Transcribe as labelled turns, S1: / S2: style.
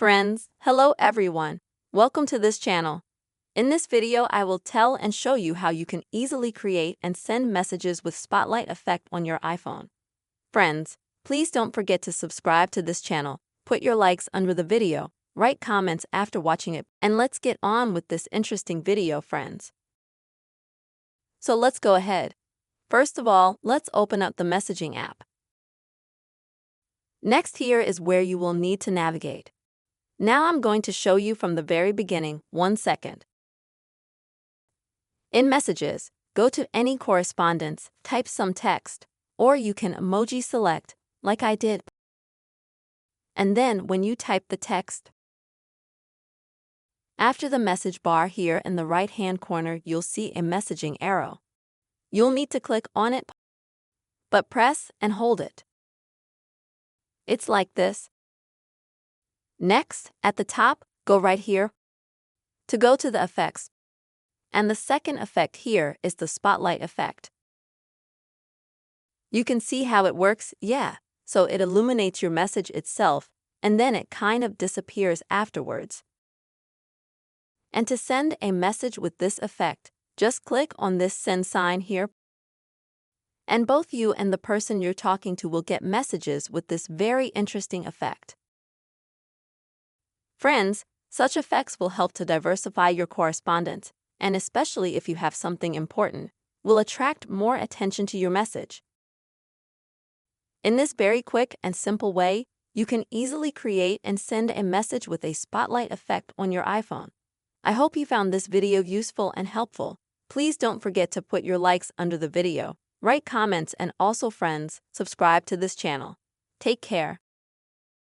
S1: Friends, hello everyone. Welcome to this channel. In this video, I will tell and show you how you can easily create and send messages with Spotlight effect on your iPhone. Friends, please don't forget to subscribe to this channel, put your likes under the video, write comments after watching it, and let's get on with this interesting video, friends. So let's go ahead. First of all, let's open up the messaging app. Next, here is where you will need to navigate. Now I'm going to show you from the very beginning. 1 second. In Messages, go to any correspondence, type some text, or you can emoji select, like I did. And then when you type the text, after the message bar here in the right-hand corner, you'll see a messaging arrow. You'll need to click on it, but press and hold it. It's like this. Next, at the top, go right here to go to the effects. And the second effect here is the Spotlight effect. You can see how it works, yeah. So it illuminates your message itself, and then it kind of disappears afterwards. And to send a message with this effect, just click on this send sign here. And both you and the person you're talking to will get messages with this very interesting effect. Friends, such effects will help to diversify your correspondence, and especially if you have something important, will attract more attention to your message. In this very quick and simple way, you can easily create and send a message with a Spotlight effect on your iPhone. I hope you found this video useful and helpful. Please don't forget to put your likes under the video, write comments, and also, friends, subscribe to this channel. Take care.